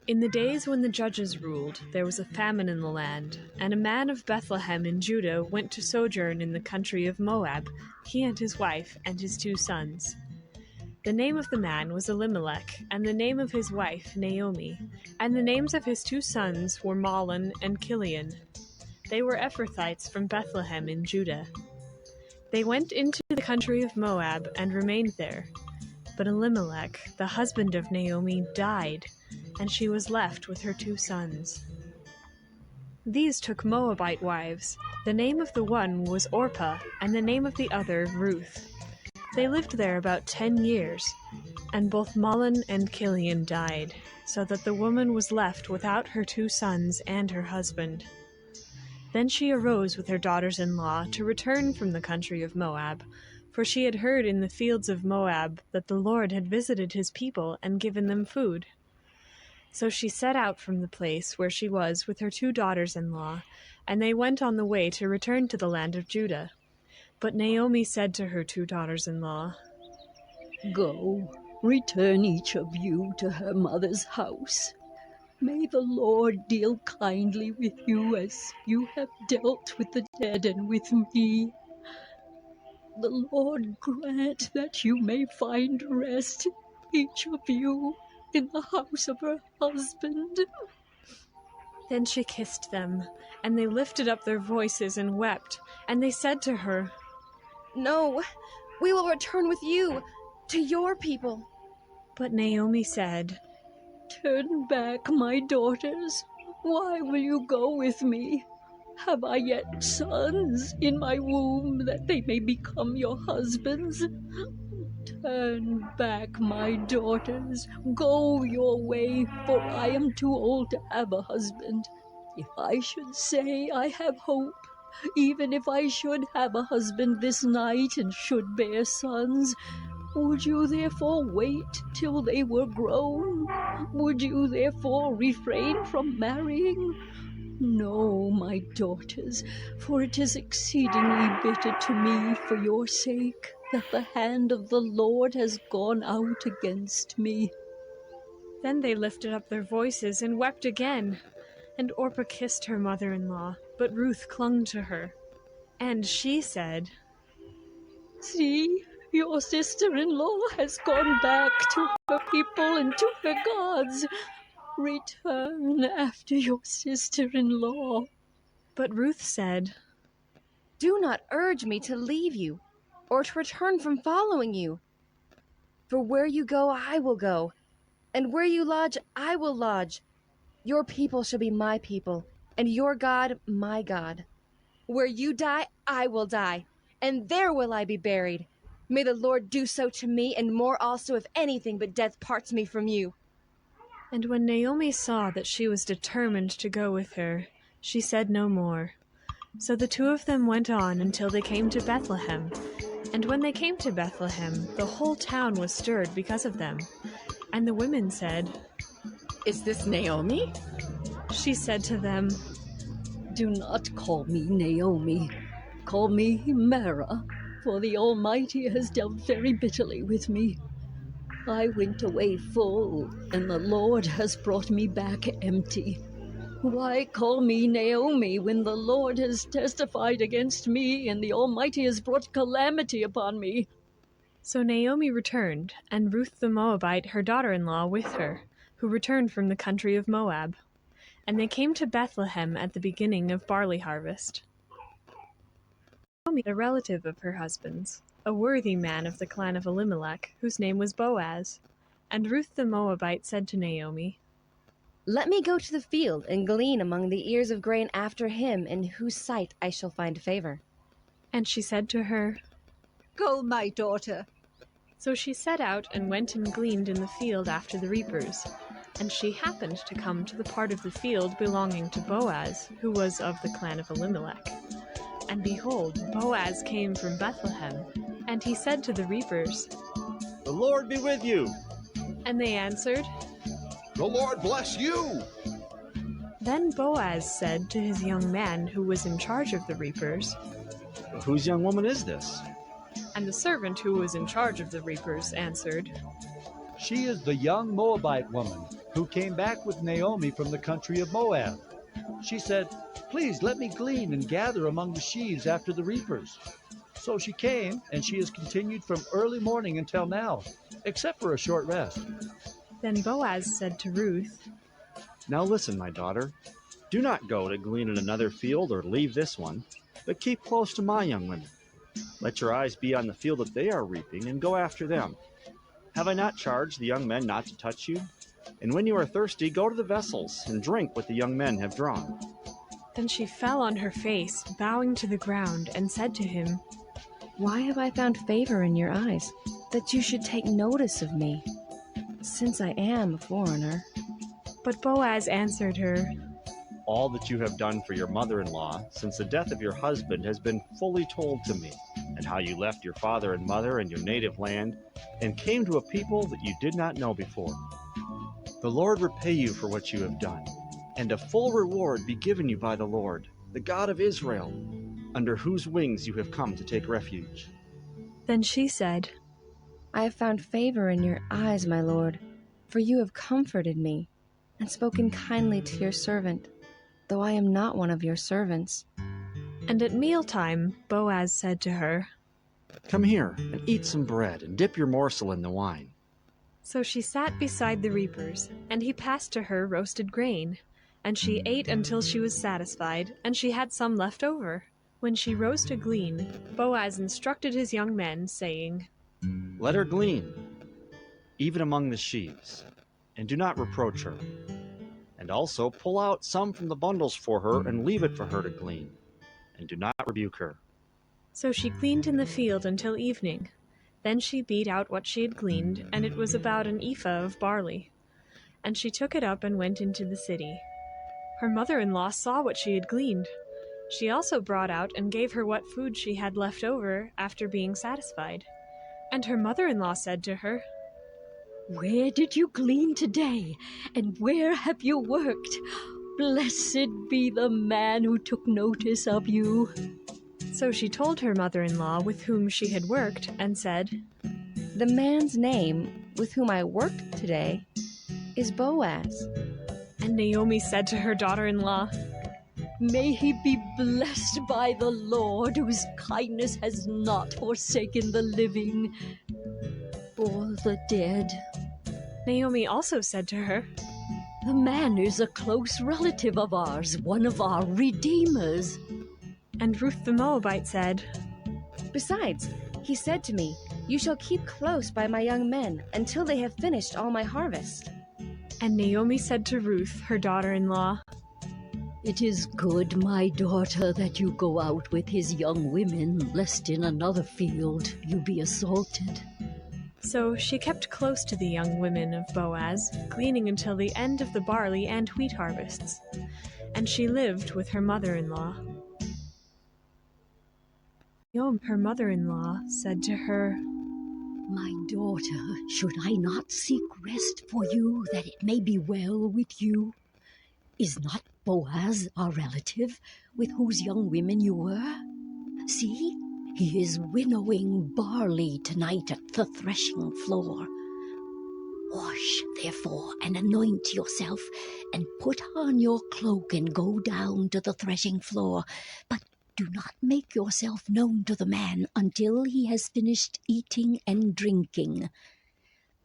In the days when the judges ruled, there was a famine in the land, and a man of Bethlehem in Judah went to sojourn in the country of Moab, he and his wife and his 2 sons. The name of the man was Elimelech, and the name of his wife Naomi, and the names of his 2 sons were Mahlon and Chilion. They were Ephrathites from Bethlehem in Judah. They went into the country of Moab and remained there. But Elimelech, the husband of Naomi, died, and she was left with her 2 sons. These took Moabite wives. The name of the one was Orpah, and the name of the other Ruth. They lived there about 10 years, and both Mahlon and Chilion died, so that the woman was left without her 2 sons and her husband. Then she arose with her daughters-in-law to return from the country of Moab, for she had heard in the fields of Moab that the Lord had visited his people and given them food. So she set out from the place where she was with her 2 daughters-in-law, and they went on the way to return to the land of Judah. But Naomi said to her 2 daughters-in-law, "Go, return each of you to her mother's house. May the Lord deal kindly with you as you have dealt with the dead and with me. The Lord grant that you may find rest, each of you, in the house of her husband." Then she kissed them, and they lifted up their voices and wept, and they said to her, "No, we will return with you to your people." But Naomi said, "Turn back, my daughters. Why will you go with me? Have I yet sons in my womb that they may become your husbands? Turn back, my daughters. Go your way, for I am too old to have a husband. If I should say I have hope, even if I should have a husband this night and should bear sons, would you therefore wait till they were grown? Would you therefore refrain from marrying? No, my daughters, for it is exceedingly bitter to me for your sake that the hand of the Lord has gone out against me." Then they lifted up their voices and wept again. And Orpah kissed her mother-in-law, but Ruth clung to her. And she said, "See, your sister-in-law has gone back to her people and to her gods. Return after your sister-in-law." But Ruth said, "Do not urge me to leave you, or to return from following you. For where you go, I will go, and where you lodge, I will lodge. Your people shall be my people, and your God, my God. Where you die, I will die, and there will I be buried. May the Lord do so to me, and more also, if anything but death parts me from you." And when Naomi saw that she was determined to go with her, she said no more. So the 2 of them went on until they came to Bethlehem. And when they came to Bethlehem, the whole town was stirred because of them. And the women said, "Is this Naomi?" She said to them, "Do not call me Naomi. Call me Mara, for the Almighty has dealt very bitterly with me. I went away full, and the Lord has brought me back empty. Why call me Naomi when the Lord has testified against me, and the Almighty has brought calamity upon me?" So Naomi returned, and Ruth the Moabite, her daughter-in-law, with her, who returned from the country of Moab. And they came to Bethlehem at the beginning of barley harvest. Naomi, a relative of her husband's, a worthy man of the clan of Elimelech, whose name was Boaz. And Ruth the Moabite said to Naomi, "Let me go to the field and glean among the ears of grain after him in whose sight I shall find favor." And she said to her, "Go, my daughter." So she set out and went and gleaned in the field after the reapers. And she happened to come to the part of the field belonging to Boaz, who was of the clan of Elimelech. And behold, Boaz came from Bethlehem, and he said to the reapers, "The Lord be with you." And they answered, "The Lord bless you." Then Boaz said to his young man who was in charge of the reapers, "Whose young woman is this?" And the servant who was in charge of the reapers answered, "She is the young Moabite woman who came back with Naomi from the country of Moab. She said, "Please let me glean and gather among the sheaves after the reapers." So she came, and she has continued from early morning until now, except for a short rest. Then Boaz said to Ruth, "Now listen, my daughter. Do not go to glean in another field or leave this one, but keep close to my young women. Let your eyes be on the field that they are reaping, and go after them. Have I not charged the young men not to touch you? And when you are thirsty, go to the vessels and drink what the young men have drawn." Then she fell on her face, bowing to the ground, and said to him, Why have I found favor in your eyes, that you should take notice of me, since I am a foreigner? But Boaz answered her, "All that you have done for your mother-in-law since the death of your husband has been fully told to me, and how you left your father and mother and your native land and came to a people that you did not know before. The Lord repay you for what you have done, and a full reward be given you by the Lord, the God of Israel, under whose wings you have come to take refuge." Then she said, I have found favor in your eyes, my lord, for you have comforted me, and spoken kindly to your servant, though I am not one of your servants. And at mealtime Boaz said to her, "Come here and eat some bread and dip your morsel in the wine." So she sat beside the reapers, and he passed to her roasted grain, and she ate until she was satisfied, and she had some left over. When she rose to glean, Boaz instructed his young men, saying, "Let her glean, even among the sheaves, and do not reproach her. And also pull out some from the bundles for her and leave it for her to glean, and do not rebuke her." So she gleaned in the field until evening. Then she beat out what she had gleaned, and it was about an ephah of barley. And she took it up and went into the city. Her mother-in-law saw what she had gleaned. She also brought out and gave her what food she had left over after being satisfied. And her mother-in-law said to her, Where did you glean today, and where have you worked? Blessed be the man who took notice of you. So she told her mother-in-law with whom she had worked, and said, The man's name with whom I worked today is Boaz. And Naomi said to her daughter-in-law, May he be blessed by the Lord, whose kindness has not forsaken the living or the dead. Naomi also said to her, The man is a close relative of ours, one of our redeemers. And Ruth the Moabite said, Besides, he said to me, You shall keep close by my young men until they have finished all my harvest. And Naomi said to Ruth, her daughter-in-law, It is good, my daughter, that you go out with his young women, lest in another field you be assaulted. So she kept close to the young women of Boaz, gleaning until the end of the barley and wheat harvests. And she lived with her mother-in-law. Her mother-in-law said to her, My daughter, should I not seek rest for you, that it may be well with you? Is not Boaz our relative, with whose young women you were? See, he is winnowing barley tonight at the threshing floor. Wash, therefore, and anoint yourself, and put on your cloak and go down to the threshing floor. But do not make yourself known to the man until he has finished eating and drinking.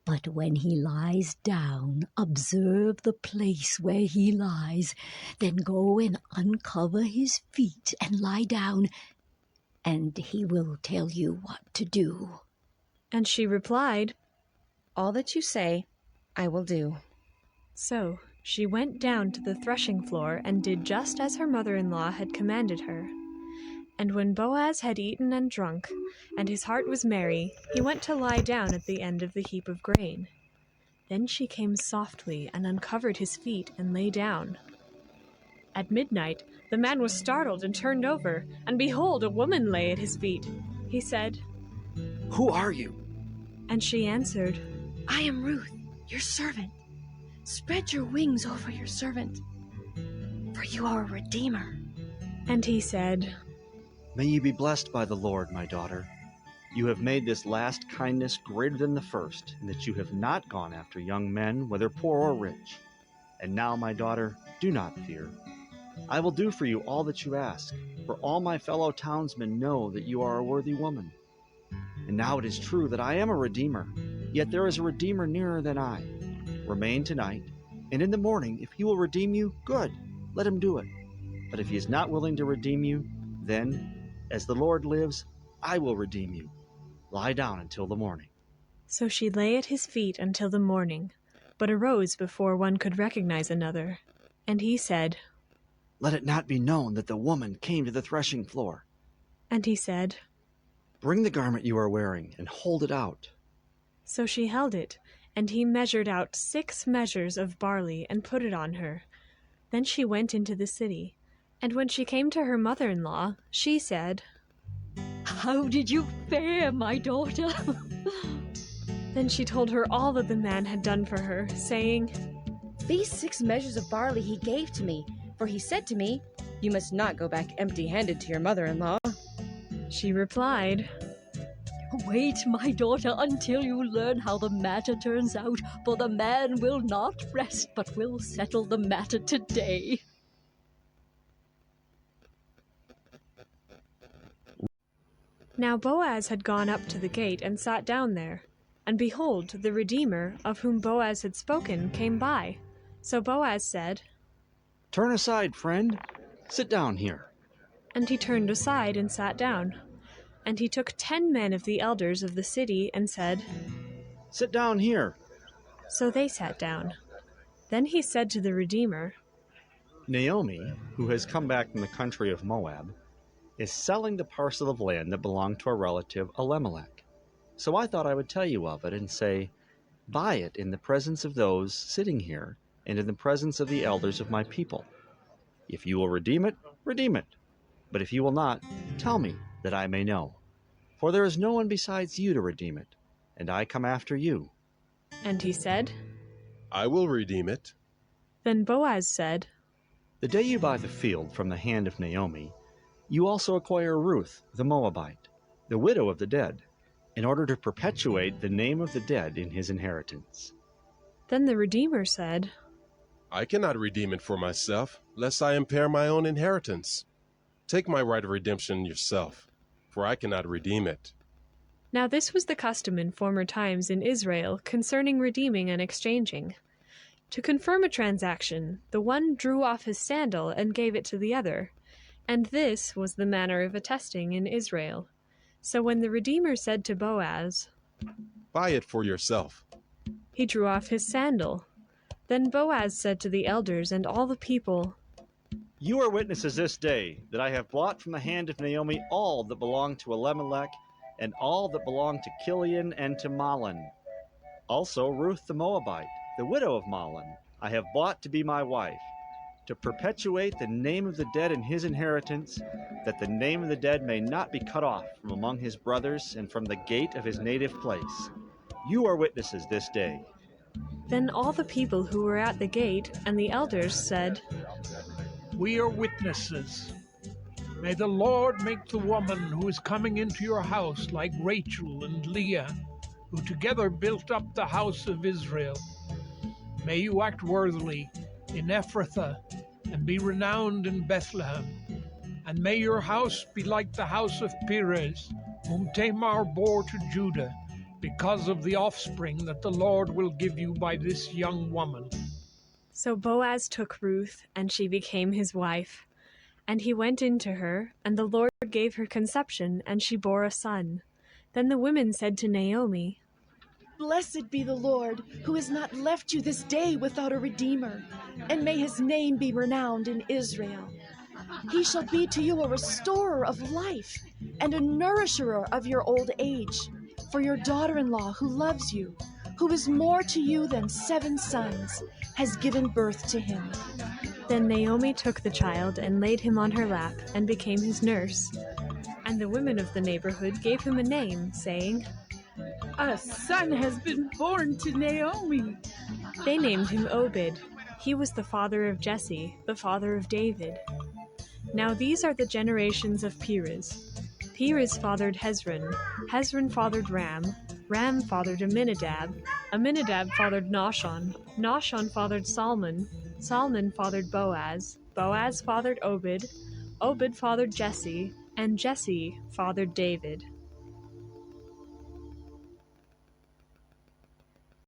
But when he lies down, observe the place where he lies. Then go and uncover his feet and lie down, and he will tell you what to do. And she replied, All that you say, I will do. So she went down to the threshing floor and did just as her mother-in-law had commanded her. And when Boaz had eaten and drunk, and his heart was merry, he went to lie down at the end of the heap of grain. Then she came softly and uncovered his feet and lay down. At midnight the man was startled and turned over, and behold, a woman lay at his feet. He said, "Who are you?" And she answered, I am Ruth, your servant. Spread your wings over your servant, for you are a redeemer. And he said, "May you be blessed by the Lord, my daughter. You have made this last kindness greater than the first, in that you have not gone after young men, whether poor or rich. And now, my daughter, do not fear. I will do for you all that you ask, for all my fellow townsmen know that you are a worthy woman. And now it is true that I am a redeemer, yet there is a redeemer nearer than I. Remain tonight, and in the morning, if he will redeem you, good, let him do it. But if he is not willing to redeem you, then, as the Lord lives, I will redeem you. Lie down until the morning. So she lay at his feet until the morning, but arose before one could recognize another. And he said, Let it not be known that the woman came to the threshing floor. And he said, Bring the garment you are wearing and hold it out. So she held it, and he measured out 6 measures of barley and put it on her. Then she went into the city. And when she came to her mother-in-law, she said, How did you fare, my daughter? Then she told her all that the man had done for her, saying, These 6 measures of barley he gave to me, for he said to me, You must not go back empty-handed to your mother-in-law. She replied, Wait, my daughter, until you learn how the matter turns out, for the man will not rest, but will settle the matter today. Now Boaz had gone up to the gate and sat down there. And behold, the Redeemer, of whom Boaz had spoken, came by. So Boaz said, Turn aside, friend. Sit down here. And he turned aside and sat down. And he took 10 men of the elders of the city and said, Sit down here. So they sat down. Then he said to the Redeemer, Naomi, who has come back from the country of Moab, is selling the parcel of land that belonged to a relative, Elimelech. So I thought I would tell you of it and say, Buy it in the presence of those sitting here and in the presence of the elders of my people. If you will redeem it, redeem it. But if you will not, tell me, that I may know. For there is no one besides you to redeem it, and I come after you. And he said, I will redeem it. Then Boaz said, The day you buy the field from the hand of Naomi, you also acquire Ruth the Moabite, the widow of the dead, in order to perpetuate the name of the dead in his inheritance. Then the Redeemer said, I cannot redeem it for myself, lest I impair my own inheritance. Take my right of redemption yourself, for I cannot redeem it. Now this was the custom in former times in Israel concerning redeeming and exchanging. To confirm a transaction, the one drew off his sandal and gave it to the other, and this was the manner of attesting in Israel. So when the Redeemer said to Boaz, Buy it for yourself. he drew off his sandal. Then Boaz said to the elders and all the people, You are witnesses this day that I have bought from the hand of Naomi all that belonged to Elimelech, and all that belonged to Chilion and to Mahlon. Also Ruth the Moabite, the widow of Mahlon, I have bought to be my wife, to perpetuate the name of the dead in his inheritance, that the name of the dead may not be cut off from among his brothers and from the gate of his native place. You are witnesses this day. Then all the people who were at the gate and the elders said, We are witnesses. May the Lord make the woman who is coming into your house like Rachel and Leah, who together built up the house of Israel. May you act worthily in Ephrathah and be renowned in Bethlehem. And may your house be like the house of Perez, whom Tamar bore to Judah, because of the offspring that the Lord will give you by this young woman. So Boaz took Ruth, and she became his wife. And he went in to her, and the Lord gave her conception, and she bore a son. Then the women said to Naomi, Blessed be the Lord, who has not left you this day without a redeemer, and may his name be renowned in Israel. He shall be to you a restorer of life, and a nourisher of your old age. For your daughter-in-law, who loves you, who is more to you than 7 sons, has given birth to him. Then Naomi took the child and laid him on her lap, and became his nurse. And the women of the neighborhood gave him a name, saying, A son has been born to Naomi. They named him Obed. He was the father of Jesse, the father of David. Now these are the generations of Perez. Perez fathered Hezron. Hezron fathered Ram. Ram fathered Aminadab. Aminadab fathered Nahshon. Nahshon fathered Salmon. Salmon fathered Boaz. Boaz fathered Obed. Obed fathered Jesse. And Jesse fathered David.